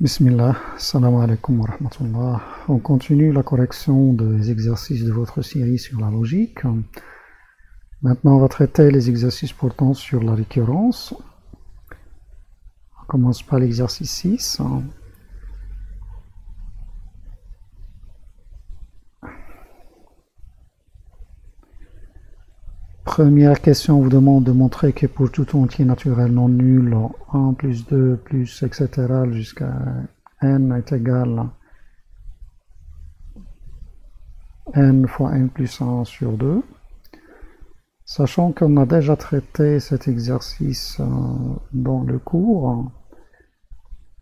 Bismillah, salam alaikum wa rahmatullah. On continue la correction des exercices de votre série sur la logique. Maintenant, on va traiter les exercices portant sur la récurrence. On commence par l'exercice 6. Première question vous demande de montrer que pour tout entier naturel non nul, 1 plus 2 plus etc. jusqu'à n est égal à n fois n plus 1 sur 2. Sachant qu'on a déjà traité cet exercice dans le cours,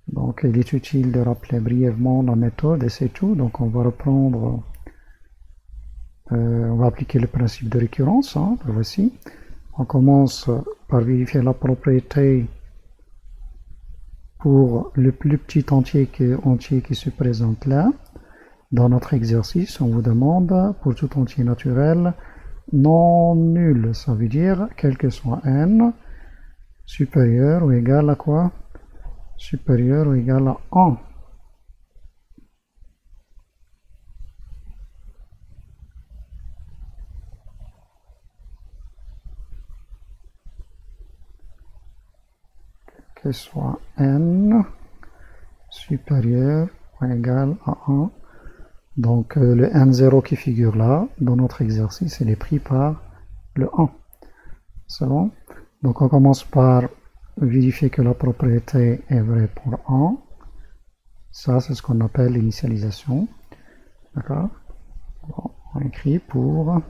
donc il est utile de rappeler brièvement la méthode et c'est tout. Donc on va reprendre, on va appliquer le principe de récurrence. Voici. On commence par vérifier la propriété pour le plus petit entier qui se présente là. Dans notre exercice, on vous demande pour tout entier naturel non nul, ça veut dire quel que soit n, supérieur ou égal à quoi? Supérieur ou égal à 1. Que soit n supérieur ou égal à 1. Donc le n0 qui figure là, dans notre exercice, il est pris par le 1. C'est bon? Donc on commence par vérifier que la propriété est vraie pour 1. Ça, c'est ce qu'on appelle l'initialisation. D'accord? Bon, on écrit pour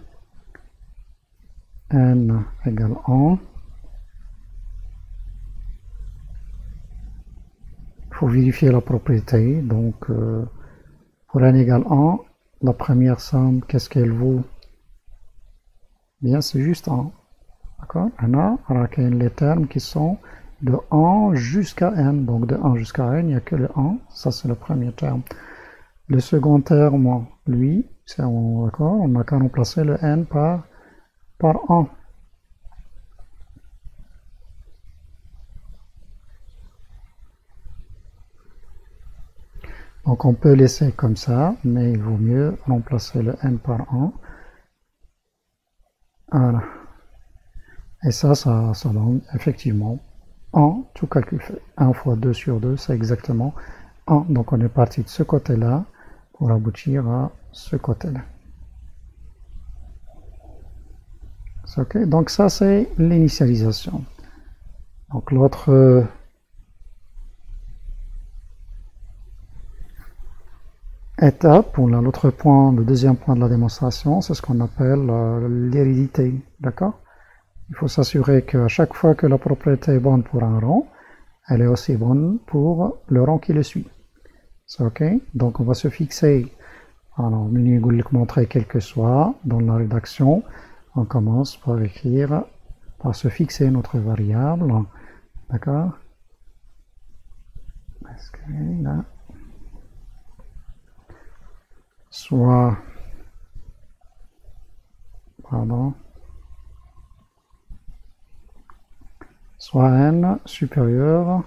n égale 1. Il faut vérifier la propriété. Donc, pour n égale 1, la première somme, qu'est-ce qu'elle vaut? Bien, c'est juste 1. D'accord? On a les termes qui sont de 1 jusqu'à n. Donc, de 1 jusqu'à n, il n'y a que le 1. Ça, c'est le premier terme. Le second terme, lui, c'est d'accord? On n'a qu'à remplacer le n par 1. Donc on peut laisser comme ça, mais il vaut mieux remplacer le n par 1. Voilà. Et ça donne effectivement 1, tout calcul fait. 1 fois 2 sur 2, c'est exactement 1. Donc on est parti de ce côté-là pour aboutir à ce côté-là. Ok, donc ça c'est l'initialisation. Donc l'autre étape, ou l'autre point, le deuxième point de la démonstration, c'est ce qu'on appelle l'hérédité. D'accord? Il faut s'assurer qu'à chaque fois que la propriété est bonne pour un rang, elle est aussi bonne pour le rang qui le suit. C'est ok? Donc on va se fixer, alors menu montrer quel que soit dans la rédaction, on commence par écrire, par se fixer notre variable. D'accord? Est-ce que là, soit, soit n supérieur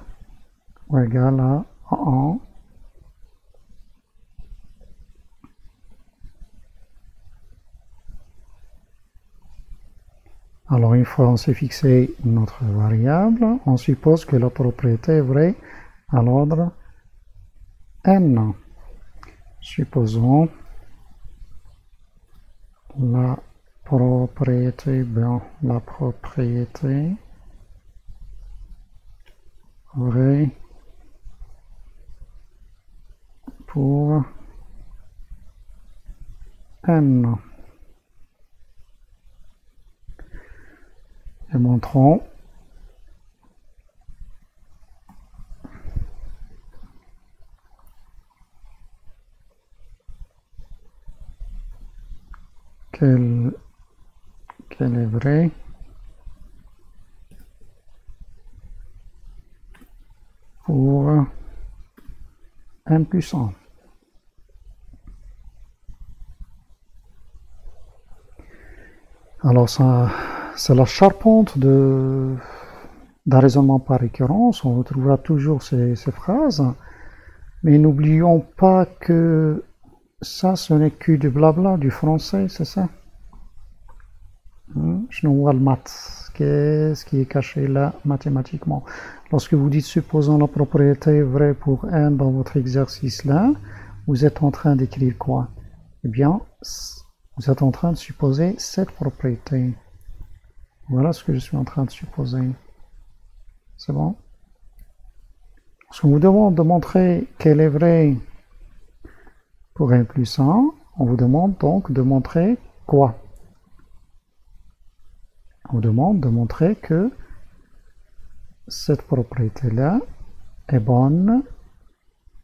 ou égal à 1. Alors une fois on s'est fixé notre variable, on suppose que la propriété est vraie à l'ordre n. Supposons la propriété vraie pour n. Et montrons qu'elle est vraie pour n plus 1. Alors ça, c'est la charpente d'un raisonnement par récurrence. On retrouvera toujours ces phrases. Mais n'oublions pas que ça, ce n'est que du blabla, du français, c'est ça? شنو هو المات? Qu'est-ce qui est caché là mathématiquement? Lorsque vous dites supposons la propriété vraie pour n dans votre exercice là, vous êtes en train d'écrire quoi? Eh bien, vous êtes en train de supposer cette propriété. Voilà ce que je suis en train de supposer. C'est bon? Lorsqu'on vous demande de montrer qu'elle est vraie pour n plus 1, on vous demande donc de montrer quoi? On vous demande de montrer que cette propriété-là est bonne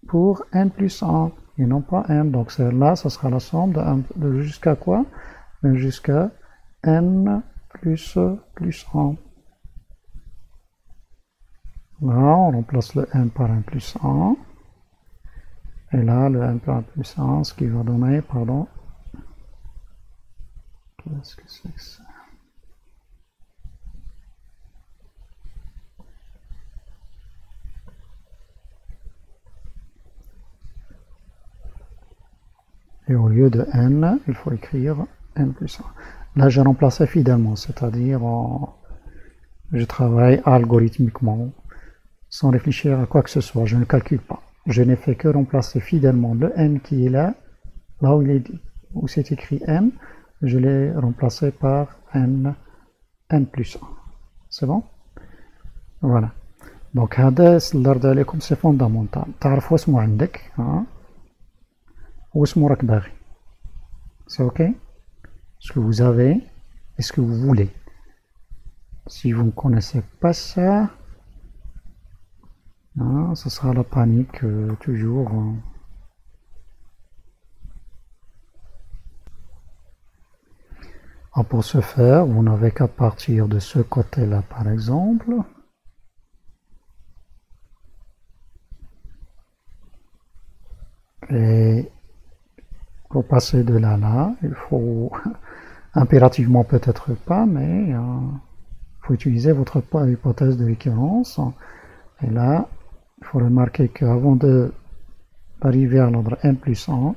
pour n plus 1 et non pas n. Donc celle-là, ça sera la somme de jusqu'à quoi? Jusqu'à n plus 1. Là, on remplace le n par n plus 1. Et là, le n par n plus 1, ce qui va donner, pardon. Qu'est-ce que c'est que ça? Et au lieu de n, il faut écrire n plus 1. Là, j'ai remplacé fidèlement, c'est-à-dire je travaille algorithmiquement, sans réfléchir à quoi que ce soit, je ne calcule pas. Je n'ai fait que remplacer fidèlement le n qui est là où c'est écrit n, je l'ai remplacé par n plus 1. C'est bon? Voilà. Donc, هذا اللي رد عليكم c'est fondamental. تعرف واسمو عندك, واسمو راك باغي. C'est ok? Ce que vous avez et ce que vous voulez. Si vous ne connaissez pas ça, ce sera la panique toujours. Pour ce faire, vous n'avez qu'à partir de ce côté-là, par exemple. Et pour passer de là à là, il faut impérativement peut-être pas, mais il faut utiliser votre hypothèse de récurrence. Et là, il faut remarquer qu'avant d'arriver à l'ordre n plus 1,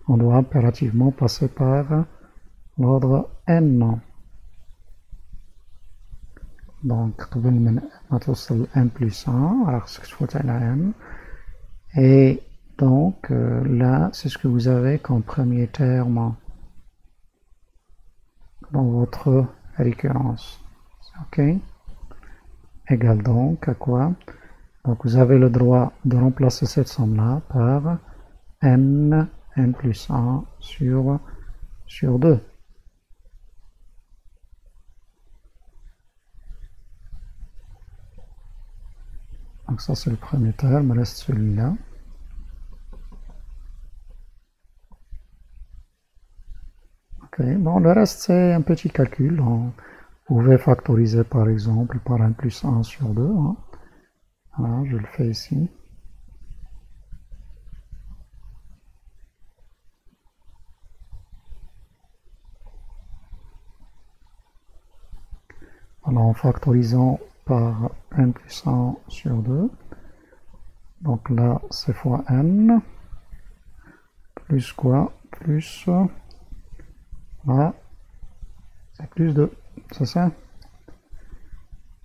on doit impérativement passer par l'ordre n. Donc, قبل ما توصل n plus 1, alors ce que je fais à n. Et donc, là, c'est ce que vous avez comme premier terme dans votre récurrence. Ok? Égale donc à quoi? Donc, vous avez le droit de remplacer cette somme-là par n plus 1 sur 2. Donc ça, c'est le premier terme, reste celui-là. Ok, bon, le reste, c'est un petit calcul. Vous pouvez factoriser, par exemple, par n plus 1 sur 2. Voilà, je le fais ici. Alors, en factorisant par n plus 1 sur 2, donc là, c'est fois n, plus quoi? Plus, là, c'est plus 2, c'est ça?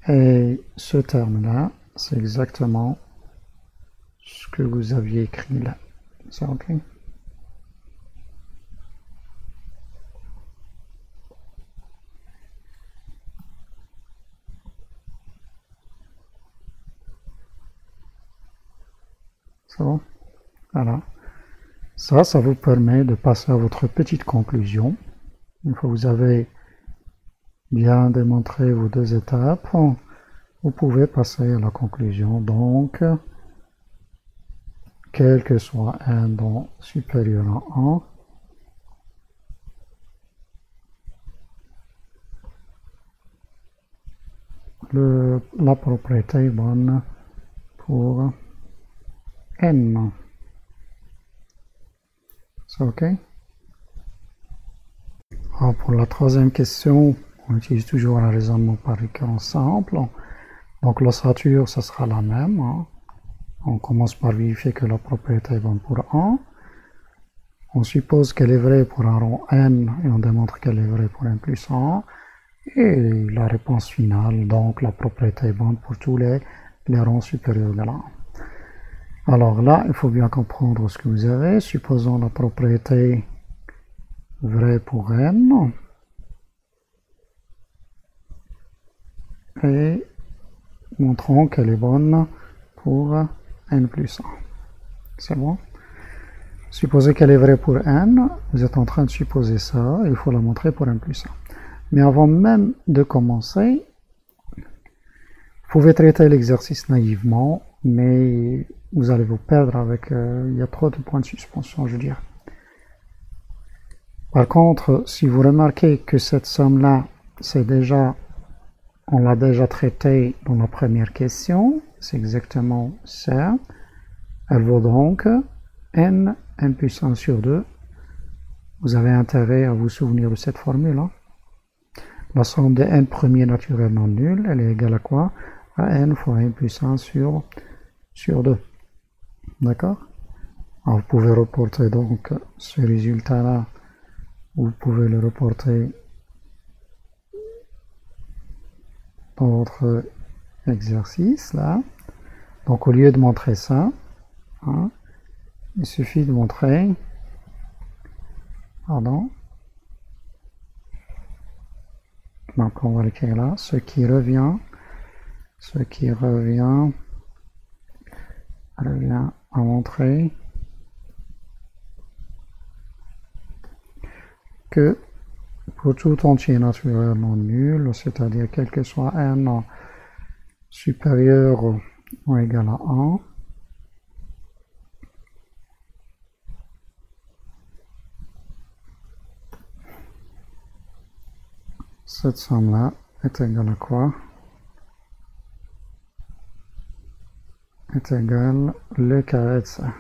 Et ce terme-là, c'est exactement ce que vous aviez écrit là. C'est ok? C'est bon? Voilà. Ça vous permet de passer à votre petite conclusion. Une fois que vous avez bien démontré vos deux étapes, vous pouvez passer à la conclusion. Donc, quel que soit un don supérieur à 1, la propriété est bonne pour n. C'est ok? Alors pour la troisième question, on utilise toujours un raisonnement par récurrence simple. Donc l'ossature, ça sera la même. On commence par vérifier que la propriété est bonne pour 1. On suppose qu'elle est vraie pour un rang n et on démontre qu'elle est vraie pour n plus 1. Et la réponse finale, donc la propriété est bonne pour tous les rangs supérieurs à 1. Alors là, il faut bien comprendre ce que vous avez. Supposons la propriété vraie pour n. Et montrons qu'elle est bonne pour n plus 1. C'est bon? Supposez qu'elle est vraie pour n. Vous êtes en train de supposer ça. Il faut la montrer pour n plus 1. Mais avant même de commencer, vous pouvez traiter l'exercice naïvement, mais vous allez vous perdre avec... il y a trop de points de suspension, je veux dire. Par contre, si vous remarquez que cette somme-là, on l'a déjà traitée dans la première question, c'est exactement ça. Elle vaut donc n plus 1 sur 2. Vous avez intérêt à vous souvenir de cette formule. Hein. La somme de n premiers naturels non nuls, elle est égale à quoi? À n fois n plus 1 sur 2. D'accord? Alors vous pouvez reporter donc ce résultat-là, vous pouvez le reporter dans votre exercice là. Donc au lieu de montrer ça, hein, il suffit de montrer, pardon, donc on va l'écrire là, ce qui revient à montrer que pour tout entier naturel non nul, c'est-à-dire quel que soit n supérieur ou égal à 1, cette somme-là est égale à quoi? Est égale le carré de ça.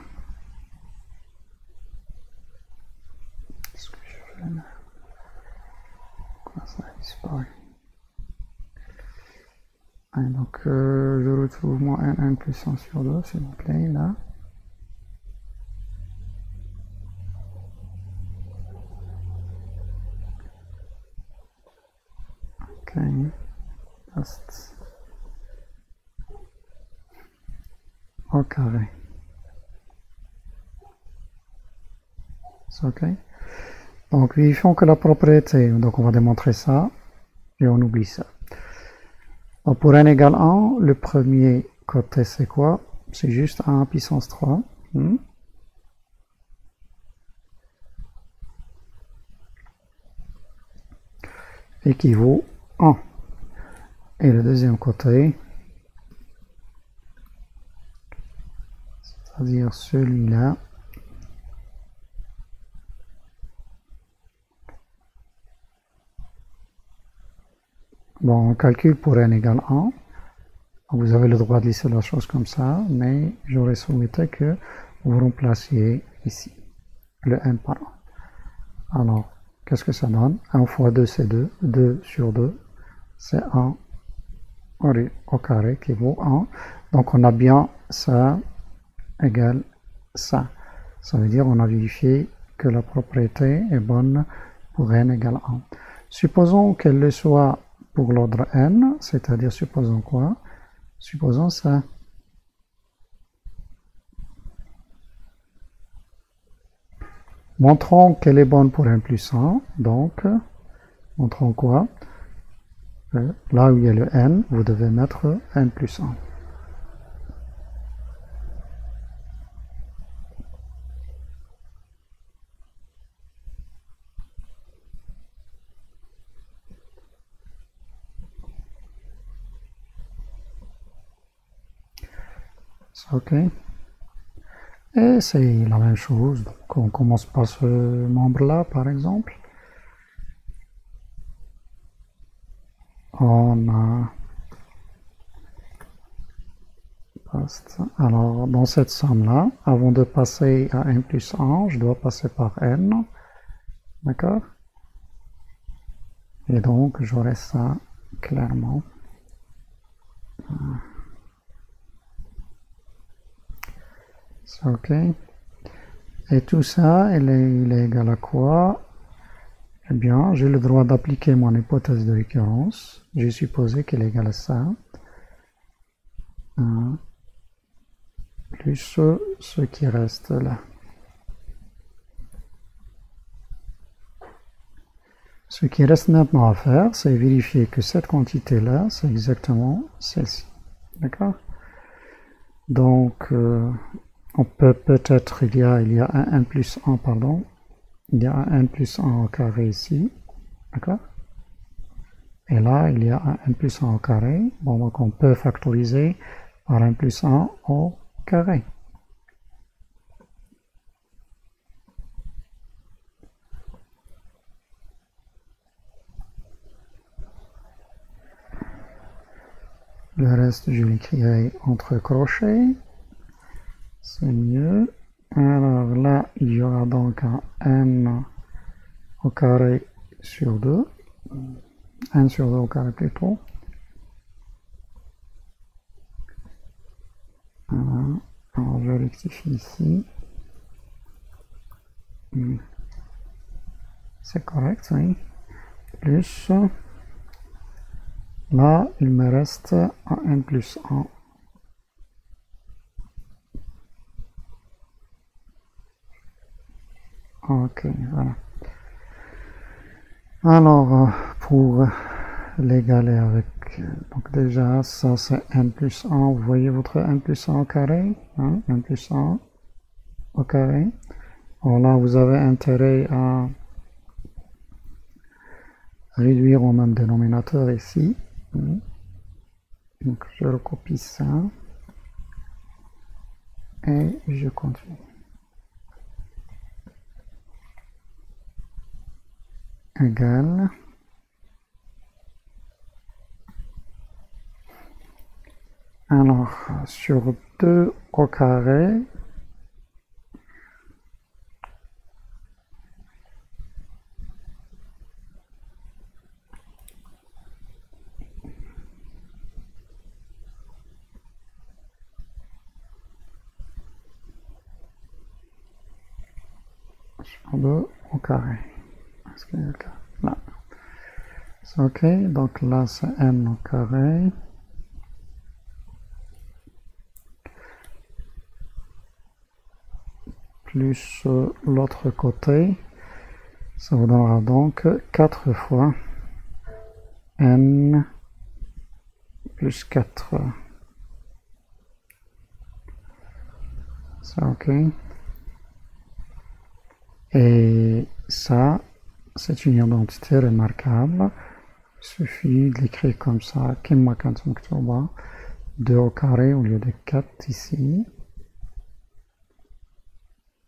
Qu'est-ce que je fais là? Quoi, ça a disparu? Et donc, je retrouve mon n plus 1 sur 2, s'il vous plaît, là. Ok. Just au carré. C'est ok. Donc, vérifions que la propriété, donc on va démontrer ça, et on oublie ça. Donc, pour n égale 1, le premier côté c'est quoi? C'est juste 1 puissance 3. Équivaut 1. Et le deuxième côté, c'est-à-dire celui-là, bon, on calcule pour n égale 1. Vous avez le droit de laisser la chose comme ça, mais j'aurais souhaité que vous remplaciez ici le n par 1. Alors, qu'est-ce que ça donne? 1 fois 2, c'est 2. 2 sur 2, c'est 1 au carré qui vaut 1. Donc, on a bien ça égale ça. Ça veut dire qu'on a vérifié que la propriété est bonne pour n égale 1. Supposons qu'elle le soit pour l'ordre n, c'est-à-dire supposons quoi? Supposons ça. Montrons qu'elle est bonne pour n plus 1, donc montrons quoi? Là où il y a le n, vous devez mettre n plus 1. Ok. Et c'est la même chose. Donc on commence par ce membre-là, par exemple. On a... Alors, dans cette somme-là, avant de passer à n plus 1, je dois passer par n. D'accord? Et donc, j'aurai ça clairement. OK. Et tout ça, il est égal à quoi? Eh bien, j'ai le droit d'appliquer mon hypothèse de récurrence. J'ai supposé qu'elle est égale à ça. 1 plus ce qui reste là. Ce qui reste maintenant à faire, c'est vérifier que cette quantité-là, c'est exactement celle-ci. D'accord? Donc, on peut peut-être, il y a un n plus 1, pardon. Il y a un n plus 1 au carré ici. D'accord? Et là, il y a un n plus 1 au carré. Bon, donc on peut factoriser par n plus 1 au carré. Le reste, je l'écrirai entre crochets. C'est mieux. Alors là, il y aura donc un n au carré sur 2. n sur 2 au carré plutôt. Voilà. Alors je rectifie ici. C'est correct, oui. Plus. Là, il me reste un n plus 1. Ok, voilà. Alors, pour l'égaler avec... Donc déjà, ça c'est n plus 1. Vous voyez votre n plus 1 au carré, hein, n plus 1 au carré. Alors là, vous avez intérêt à réduire au même dénominateur ici. Donc je recopie ça. Et je continue. Égal. Alors, sur 2 au carré, sur 2 au carré. Est-ce qu'il y a le cas? Là. Ok, donc là c'est n au carré. Plus l'autre côté. Ça vous donnera donc 4 fois n plus 4. Ça, ok. Et ça, c'est une identité remarquable. Il suffit de l'écrire comme ça. 2 au carré au lieu de 4 ici.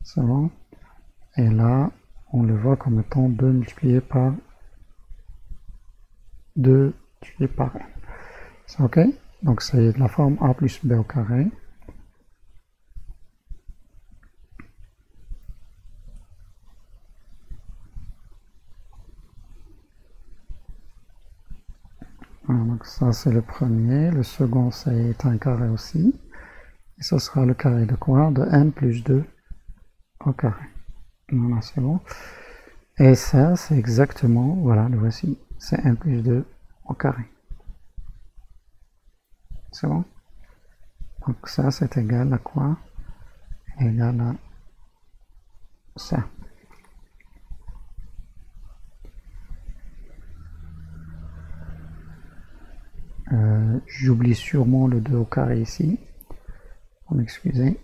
C'est bon. Et là, on le voit comme étant 2 multiplié par 2 multiplié par n. C'est ok? Donc c'est de la forme a plus b au carré. Voilà, donc ça c'est le premier. Le second c'est un carré aussi. Et ce sera le carré de quoi? De n plus 2 au carré. Voilà, c'est bon. Et ça c'est exactement, voilà, le voici. C'est n plus 2 au carré. C'est bon? Donc ça c'est égal à quoi? Égal à ça. J'oublie sûrement le 2 au carré ici. Vous m'excusez.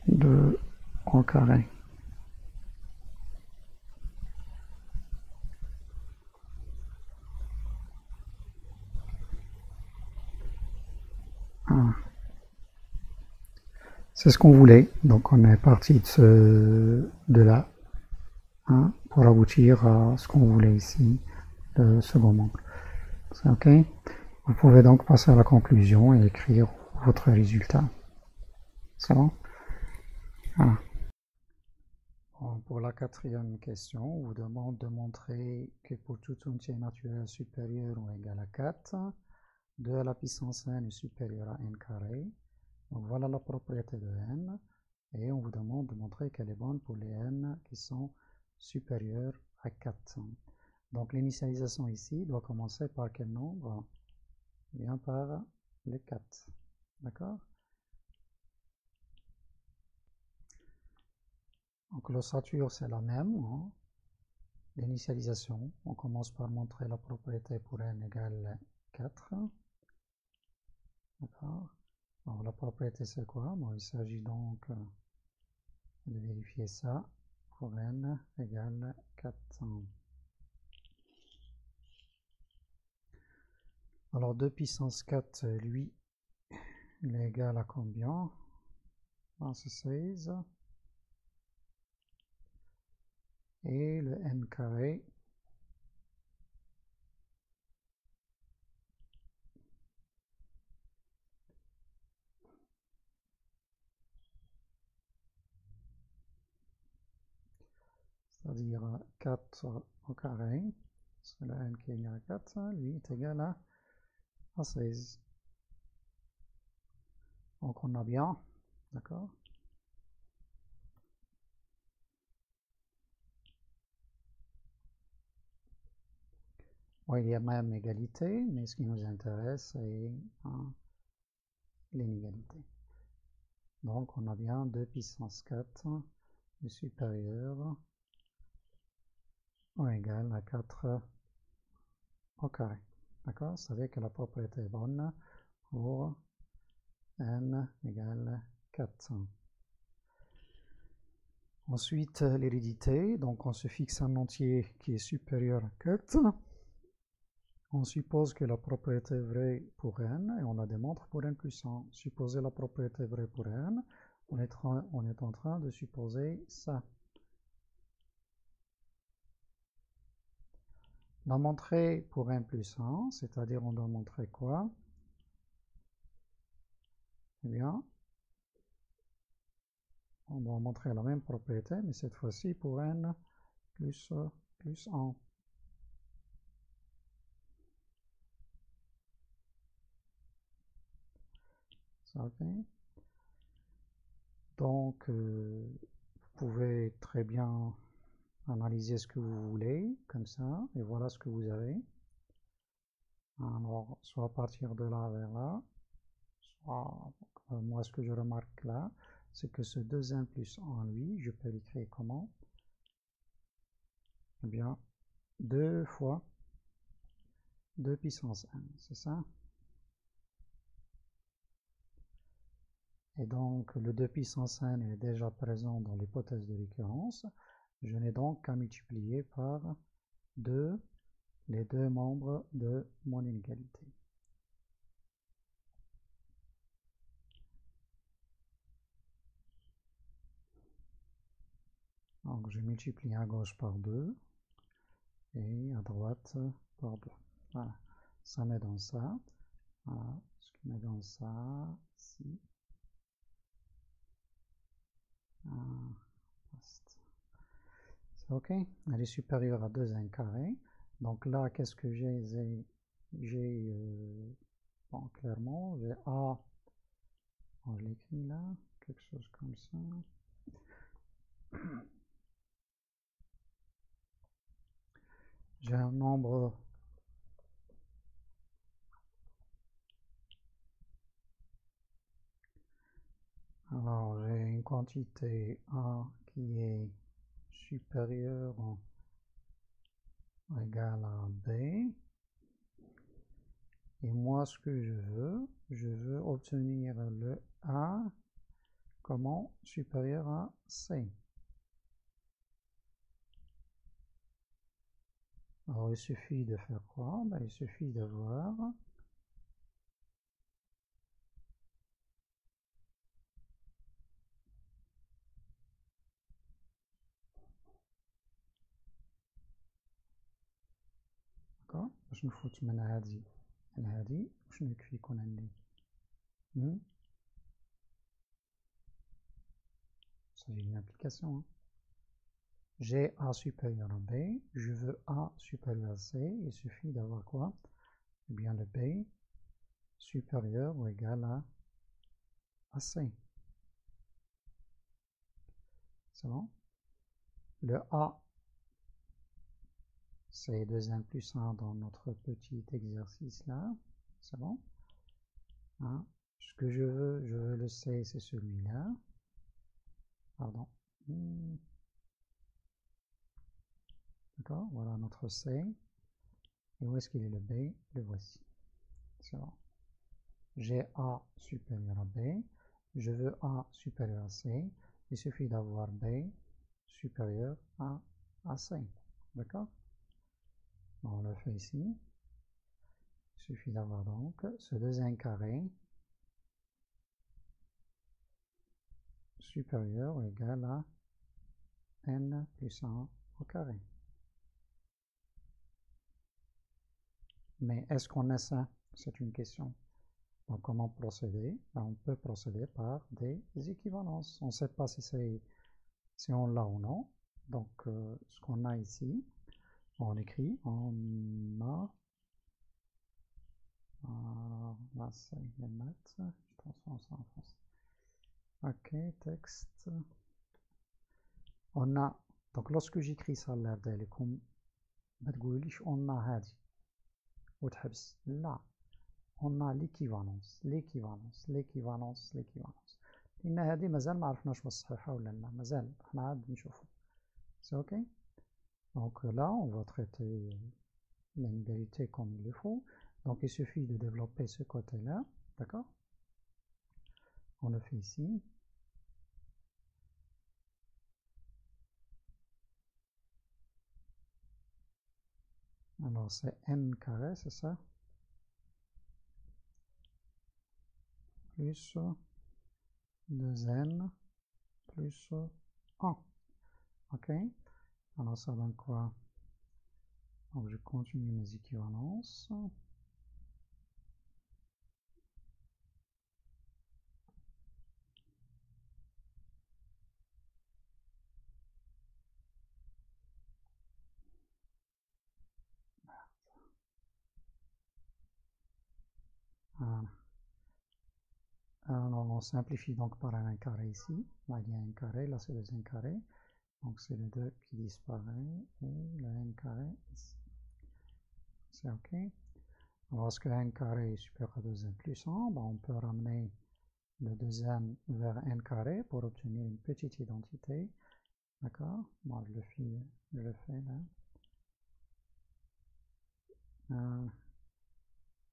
2 au carré. Ah. C'est ce qu'on voulait. Donc on est parti de là, hein, pour aboutir à ce qu'on voulait ici, le second angle. C'est ok. Vous pouvez donc passer à la conclusion et écrire votre résultat. C'est bon? Voilà. Bon, pour la quatrième question, on vous demande de montrer que pour tout entier naturel supérieur ou égal à 4, 2 à la puissance n est supérieur à n carré. Donc voilà la propriété de n. Et on vous demande de montrer qu'elle est bonne pour les n qui sont supérieurs à 4. Donc l'initialisation ici doit commencer par quel nombre? Bien par les 4. D'accord? Donc l'ossature c'est la même. Hein? L'initialisation, on commence par montrer la propriété pour n égale 4. D'accord? Alors la propriété c'est quoi? Bon, il s'agit donc de vérifier ça pour n égale 4. Alors 2 puissance 4, lui, il est égal à combien? C'est 16. Et le n carré, c'est-à-dire 4 au carré, c'est le n qui est égal à 4, lui est égal à 16. Donc on a bien, d'accord? Oui, il y a même égalité, mais ce qui nous intéresse, c'est l'inégalité. Donc on a bien 2 puissance 4 est supérieur ou égal à 4 au carré. D'accord? C'est-à-dire que la propriété est bonne pour n égale 4. Ensuite, l'hérédité. Donc on se fixe un entier qui est supérieur à 4. On suppose que la propriété est vraie pour n et on la démontre pour n plus 1. Supposer la propriété vraie pour n, on est en train de supposer ça. La montrer pour n plus 1, c'est-à-dire on doit montrer quoi? Eh bien, on doit montrer la même propriété, mais cette fois-ci pour n plus 1. Ça, ok? Donc, vous pouvez très bien analyser ce que vous voulez, comme ça, et voilà ce que vous avez. Alors, soit à partir de là vers là, soit, moi ce que je remarque là, c'est que ce 2n plus 1, lui, je peux l'écrire comment? Eh bien, 2 fois 2 puissance n, c'est ça? Et donc, le 2 puissance n est déjà présent dans l'hypothèse de récurrence. Je n'ai donc qu'à multiplier par 2 les deux membres de mon inégalité. Donc, je multiplie à gauche par 2 et à droite par 2. Voilà, ça met dans ça. Voilà, ce qui met dans ça, ici. C'est OK. Elle est supérieure à 2n carré. Donc là, qu'est-ce que j'ai? J'ai, bon, clairement, j'ai A, bon, je l'écris là, quelque chose comme ça. J'ai un nombre alors j'ai une quantité A qui est supérieure ou égale à B. Et moi, ce que je veux obtenir le A comment supérieur à C. Alors il suffit de faire quoi? Ben, il suffit de voir d'accord? باش نفوت من هذه لهذه وشنو يكفي يكون عندي c'est une application hein. J'ai A supérieur à B, je veux A supérieur à C, il suffit d'avoir quoi? Eh bien le B supérieur ou égal à C. C'est bon? Le A, c'est 2n plus 1 dans notre petit exercice là. C'est bon? Hein? Ce que je veux le C, c'est celui-là. Pardon. D'accord? Voilà notre C. Et où est-ce qu'il est le B? Le voici. C'est bon. J'ai A supérieur à B. Je veux A supérieur à C. Il suffit d'avoir B supérieur à C. D'accord? On le fait ici. Il suffit d'avoir donc ce 2n carré supérieur ou égal à n plus 1 au carré. Mais est-ce qu'on a ça? C'est une question. Donc comment procéder? Ben, on peut procéder par des équivalences. On ne sait pas si on l'a ou non. Donc ce qu'on a ici, on écrit, on a, là c'est les maths, je transforme ça en français. Ok, texte. On a, donc lorsque j'écris ça l'air d'alikum, ما تقوليش on a هذه وتحبس لا on a l'équivalence لأن هذه مازال ما عرفناش واش صحيحة ولا لا مازال احنا عاد نشوفو c'est ok. Donc là on va traiter l'inégalité comme il le faut. Donc il suffit de développer ce côté là, d'accord? On le fait ici. Alors c'est n carré, c'est ça? Plus 2n plus 1. Ok? Alors ça donne quoi? Donc je continue mes équivalences. Voilà. Alors on simplifie donc par un carré ici. Là il y a un carré, là c'est le n carré. Donc c'est le 2 qui disparaît et le n carré ici. C'est ok. Lorsque n carré est supérieur à 2n plus 1, ben on peut ramener le 2n vers n carré pour obtenir une petite identité. D'accord? Moi je le fais là.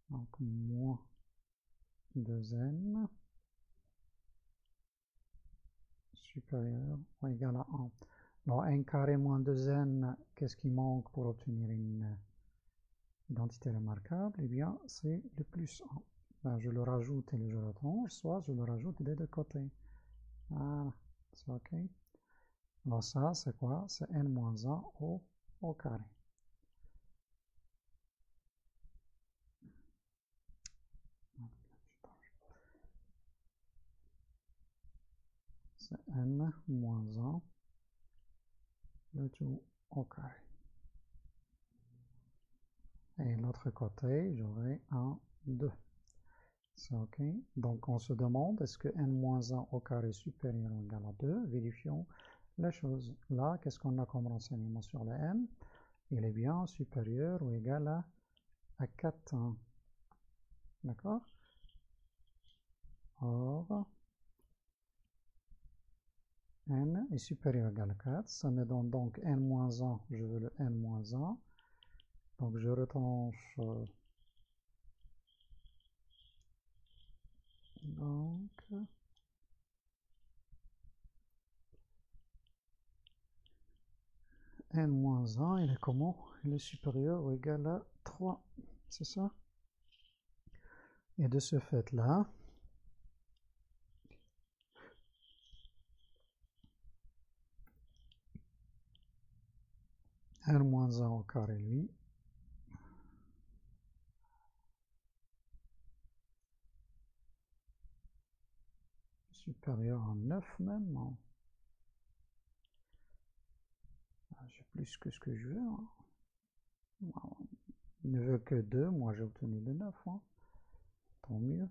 Donc moins 2n supérieur ou égal à 1. Alors n carré moins 2n, qu'est-ce qui manque pour obtenir une identité remarquable? Eh bien c'est le plus 1. Ben, je le rajoute et je le range, soit je le rajoute des deux côtés. Voilà, c'est ok. Alors ça c'est quoi? C'est n moins 1 au carré. C'est n moins 1 le tout au carré. Et l'autre côté, j'aurai 1, 2. C'est ok. Donc on se demande, est-ce que n-1 au carré supérieur ou égal à 2? Vérifions la chose. Là, qu'est-ce qu'on a comme renseignement sur le n? Il est bien supérieur ou égal à 4. D'accord? Or, n est supérieur ou égal à 4. Ça me donne donc n-1. Je veux le n-1. Donc je retranche donc n-1, il est comment? Il est supérieur ou égal à 3. C'est ça? Et de ce fait-là, n-1 au carré, lui, supérieur à 9 même, non. J'ai plus que ce que je veux. Hein. Il ne veut que 2, moi j'ai obtenu le 9. Hein. tant mieux.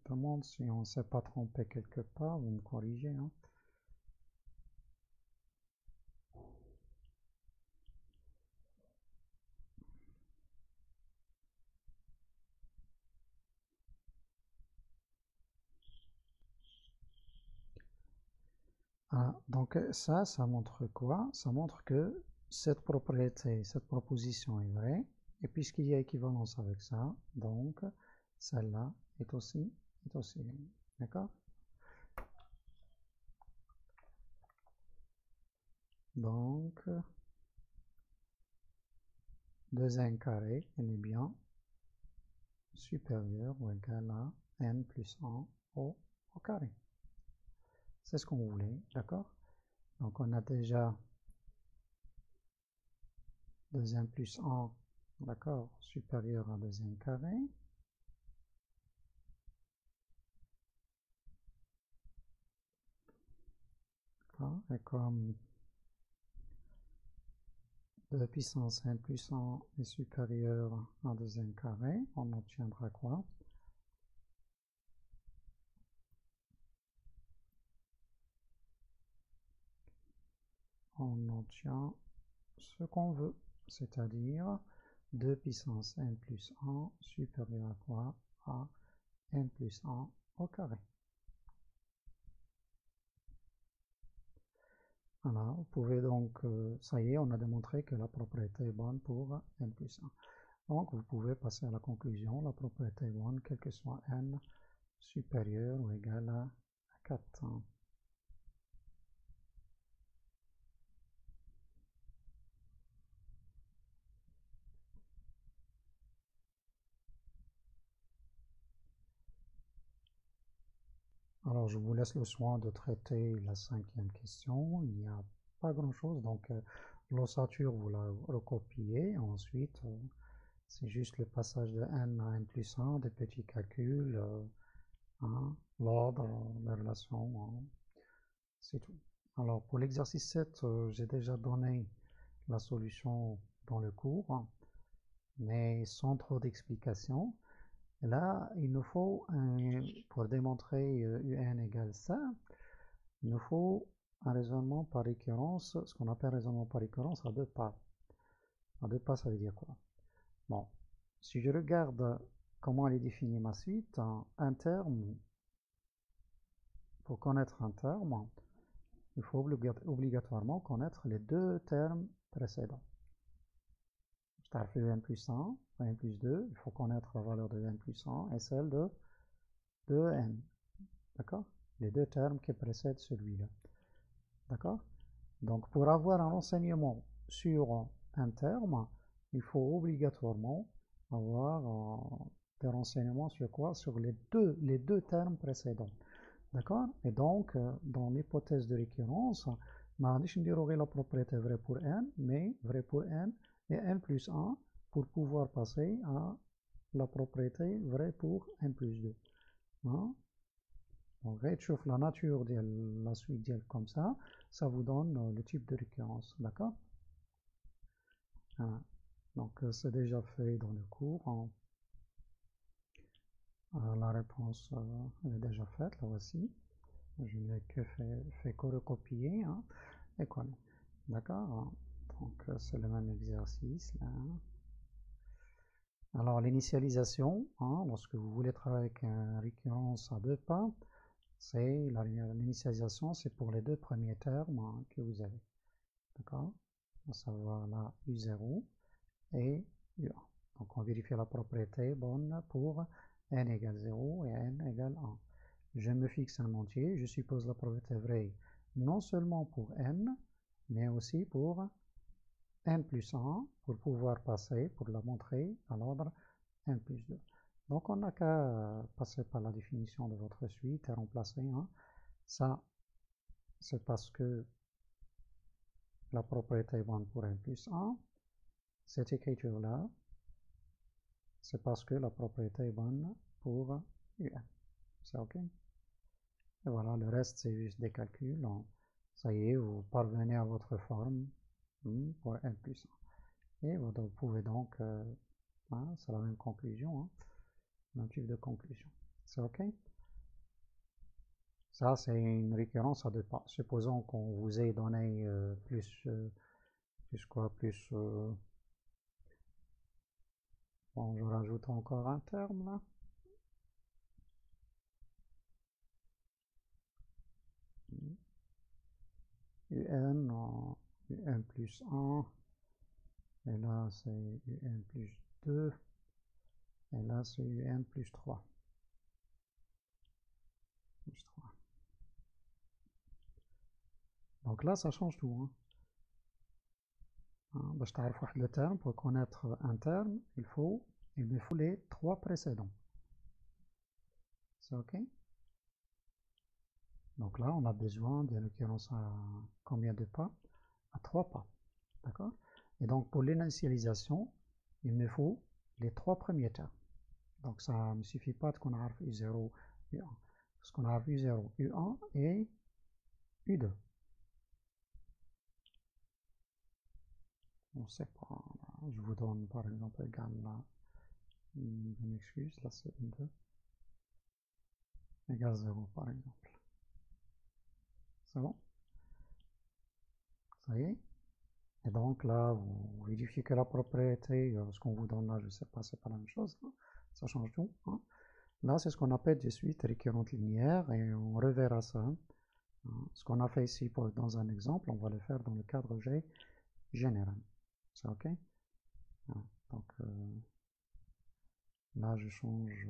Je demande si on ne s'est pas trompé quelque part, vous me corrigez. Hein. Ah, donc ça montre quoi? Ça montre que cette propriété, cette proposition est vraie, et puisqu'il y a équivalence avec ça, donc celle-là est aussi vraie. D'accord? Donc, 2n carré, elle est bien supérieur ou égal à n plus 1 au carré. C'est ce qu'on voulait, d'accord? Donc on a déjà 2n plus 1, d'accord, supérieur à 2n carré. Et comme 2 puissance n plus 1 est supérieur à 2n carré, on obtiendra quoi? On obtient ce qu'on veut, c'est-à-dire 2 puissance n plus 1 supérieur à quoi? À n plus 1 au carré. Voilà, vous pouvez donc, ça y est, on a démontré que la propriété est bonne pour n plus 1. Donc vous pouvez passer à la conclusion, la propriété est bonne, quel que soit n supérieur ou égal à 4. Alors je vous laisse le soin de traiter la 5e question. Il n'y a pas grand chose, donc l'ossature vous la recopiez, ensuite c'est juste le passage de n à n plus 1, des petits calculs, hein, l'ordre, les relations, hein, c'est tout. Alors pour l'exercice 7, j'ai déjà donné la solution dans le cours, hein, mais sans trop d'explications. Là, il nous faut, pour démontrer un égale ça, il nous faut un raisonnement par récurrence, ce qu'on appelle raisonnement par récurrence à deux pas. À deux pas, ça veut dire quoi? Bon, si je regarde comment elle est définie ma suite, un terme, pour connaître un terme, il faut obligatoirement connaître les deux termes précédents. Je t'ai fait n plus 1, n plus 2, il faut connaître la valeur de n plus 1 et celle de n. D'accord? Les deux termes qui précèdent celui-là. D'accord? Donc pour avoir un renseignement sur un terme, il faut obligatoirement avoir des renseignements sur quoi? Sur les deux termes précédents. D'accord? Et donc, dans l'hypothèse de récurrence, la propriété vraie pour n, mais vraie pour n et n plus 1 pour pouvoir passer à la propriété vraie pour n plus 2. Hein? Donc, réchauffe la nature de la suite d'elle comme ça vous donne le type de récurrence. D'accord? Hein? Donc, c'est déjà fait dans le cours. Hein? La réponse est déjà faite, là voici. Je n'ai que fait que recopier. Hein? Et quoi? D'accord? Donc, c'est le même exercice là. Alors, l'initialisation, hein, lorsque vous voulez travailler avec une récurrence à deux pas, c'est l'initialisation, c'est pour les deux premiers termes hein, que vous avez. D'accord? À savoir là U0 et U1. Donc, on vérifie la propriété bonne pour n égale 0 et n égale 1. Je me fixe un entier, je suppose la propriété vraie non seulement pour n, mais aussi pour n plus 1 pour pouvoir passer, pour la montrer à l'ordre n plus 2. Donc on n'a qu'à passer par la définition de votre suite et remplacer. Hein. Ça, c'est parce que la propriété est bonne pour n plus 1. Cette écriture-là, c'est parce que la propriété est bonne pour un. C'est OK? Et voilà, le reste, c'est juste des calculs. Ça y est, vous parvenez à votre forme pour n plus 1. Et vous pouvez donc, voilà, c'est la même conclusion, hein, même type de conclusion. C'est OK? Ça, c'est une récurrence à deux pas. Supposons qu'on vous ait donné plus quoi, bon, je rajoute encore un terme là. UN plus 1, et là c'est UN plus 2, et là c'est UN plus 3. Plus 3. Donc là, ça change tout. باش تعرف واحد le terme, pour connaître un terme, il me faut les trois précédents. C'est OK? Donc là, on a besoin d'une récurrence à combien de pas? À 3 pas. D'accord? Et donc pour l'initialisation, il me faut les trois premiers termes. Donc ça ne me suffit pas qu'on a U0, U1. Parce qu'on a U0, U1 et U2. On ne sait pas. Je vous donne par exemple égal là. Je m'excuse, là c'est U2. Égal 0 par exemple. C'est bon? Ça y est? Et donc là, vous vérifiez que la propriété, ce qu'on vous donne là, je ne sais pas, c'est pas la même chose. Hein. Ça change tout. Hein. Là, c'est ce qu'on appelle des suites récurrentes linéaires et on reverra ça. Hein. Ce qu'on a fait ici dans un exemple, on va le faire dans le cadre G général. C'est OK? Hein. Donc là, je change.